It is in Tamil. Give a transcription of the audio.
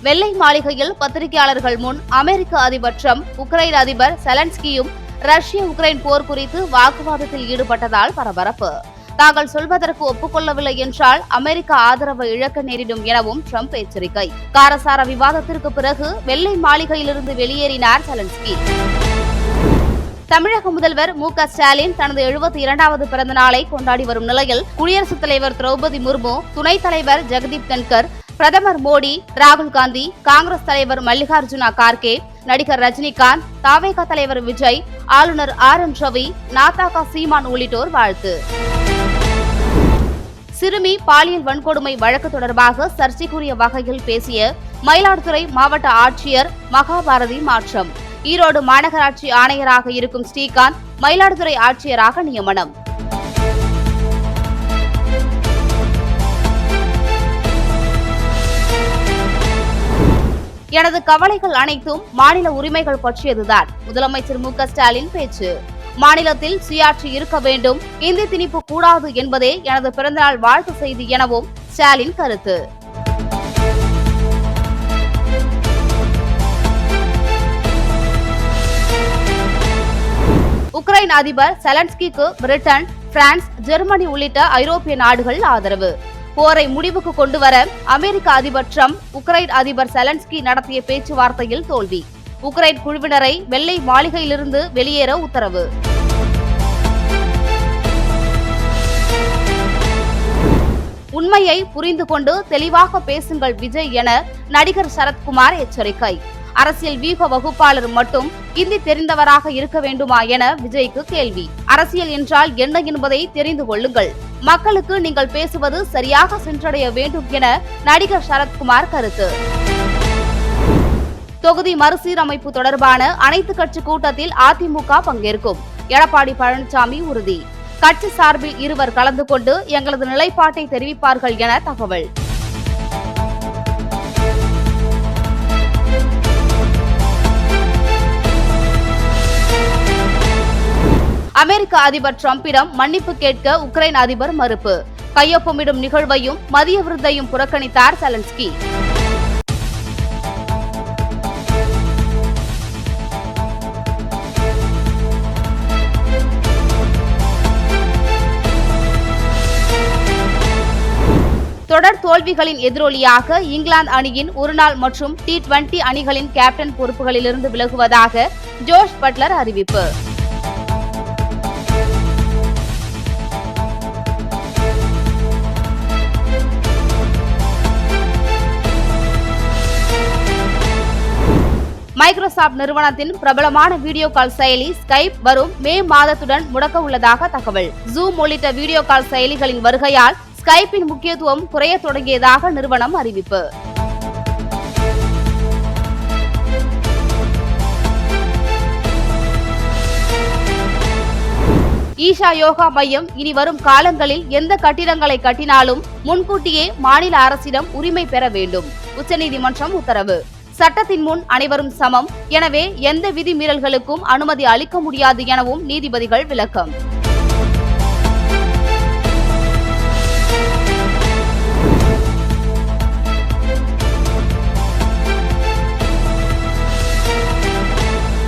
வெள்ளை மாளிகையில் பத்திரிகையாளர்கள் முன் அமெரிக்க அதிபர் டிரம்ப், உக்ரைன் அதிபர் செலன்ஸ்கியும் ரஷ்ய உக்ரைன் போர் குறித்து வாக்குவாதத்தில் ஈடுபட்டதால் பரபரப்பு. தாங்கள் சொல்வதற்கு ஒப்புக்கொள்ளவில்லை என்றால் அமெரிக்க ஆதரவை இழக்க நேரிடும் எனவும் டிரம்ப் எச்சரிக்கை. காரசார விவாதத்திற்கு பிறகு வெள்ளை மாளிகையிலிருந்து வெளியேறினார் செலன்ஸ்கி. தமிழக முதல்வர் மு.க. ஸ்டாலின் தனது 72வது பிறந்த நாளை கொண்டாடி வரும் நிலையில் குடியரசுத் தலைவர் திரௌபதி முர்மு, துணைத் தலைவர் ஜெகதீப் தன்கர், பிரதமர் மோடி, ராகுல் காந்தி, காங்கிரஸ் தலைவர் மல்லிகார்ஜுன கார்கே, நடிகர் ரஜினிகாந்த், தவேக தலைவர் விஜய், ஆளுநர் ஆர்.என். ரவி, நாதாக சீமான் உள்ளிட்டோர் வாழ்த்து. சிறுமி பாலியல் வன்கொடுமை வழக்கு தொடர்பாக சர்ச்சைக்குரிய வகையில் பேசிய மயிலாடுதுறை மாவட்ட ஆட்சியர் மகாபாரதி மாற்றம். ஈரோடு மாநகராட்சி ஆணையராக இருக்கும் ஸ்ரீகாந்த் மயிலாடுதுறை ஆட்சியராக நியமனம். எனது கவலைகள் அனைத்தும் மாநில உரிமைகள் பற்றியதுதான். முதலமைச்சர் மு.க. ஸ்டாலின் பேச்சு. மாநிலத்தில் சுயாட்சி இருக்க வேண்டும், இந்தி திணிப்பு கூடாது என்பதே எனது பிறந்தநாள் வாழ்த்து செய்தி எனவும் ஸ்டாலின் கருத்து. உக்ரைன் அதிபர் செலன்ஸ்கிக்கு பிரிட்டன், பிரான்ஸ், ஜெர்மனி உள்ளிட்ட ஐரோப்பிய நாடுகள் ஆதரவு. போரை முடிவுக்கு கொண்டுவர அமெரிக்க அதிபர் டிரம்ப், உக்ரைன் அதிபர் செலன்ஸ்கி நடத்திய பேச்சுவார்த்தையில் தோல்வி. உக்ரைன் குழுவினரை வெள்ளை மாளிகையிலிருந்து வெளியேற உத்தரவு. உண்மையை புரிந்து கொண்டு தெளிவாக பேசுங்கள் விஜய் என நடிகர் சரத்குமார் எச்சரிக்கை. அரசியல் வியூக வகுப்பாளர் மட்டும் இந்தி தெரிந்தவராக இருக்க வேண்டுமா என விஜய்க்கு கேள்வி. அரசியல் என்றால் என்ன என்பதை தெரிந்து கொள்ளுங்கள். மக்களுக்கு நீங்கள் பேசுவது சரியாக சென்றடைய வேண்டும் என நடிகர் சரத்குமார் கருத்து. தொகுதி மறுசீரமைப்பு தொடர்பான அனைத்து கட்சி கூட்டத்தில் அதிமுக பங்கேற்கும். எடப்பாடி பழனிசாமி உறுதி. கட்சி சார்பில் இருவர் கலந்து கொண்டு எங்களது நிலைப்பாட்டை தெரிவிப்பார்கள் என தகவல். அமெரிக்க அதிபர் டிரம்பிடம் மன்னிப்பு கேட்க உக்ரைன் அதிபர் மறுப்பு. கையொப்பமிடும் நிகழ்வையும் மதிய விருந்தையும் புறக்கணித்தார் செலன்ஸ்கி. தொடர் தோல்விகளின் எதிரொலியாக இங்கிலாந்து அணியின் ஒருநாள் மற்றும் T20 அணிகளின் கேப்டன் பொறுப்புகளிலிருந்து விலகுவதாக ஜோஷ் பட்லர் அறிவிப்பு. மைக்ரோசாப்ட் நிறுவனத்தின் பிரபலமான வீடியோ கால் செயலி ஸ்கைப் வரும் மே மாதத்துடன் முடக்க உள்ளதாக தகவல். ஜூம் உள்ளிட்ட வீடியோ கால் செயலிகளின் வருகையால் ஸ்கைப்பின் முக்கியத்துவம் குறைய தொடங்கியதாக நிறுவனம் அறிவிப்பு. ஈஷா யோகா மையம் இனி வரும் காலங்களில் எந்த கட்டிடங்களை கட்டினாலும் முன்கூட்டியே மாநில அரசிடம் உரிமை பெற வேண்டும். உச்சநீதிமன்றம் உத்தரவு. சட்டத்தின் முன் அனைவரும் சமம், எனவே எந்த விதிமீறல்களுக்கும் அனுமதி அளிக்க முடியாது எனவும் நீதிபதிகள் விளக்கம்.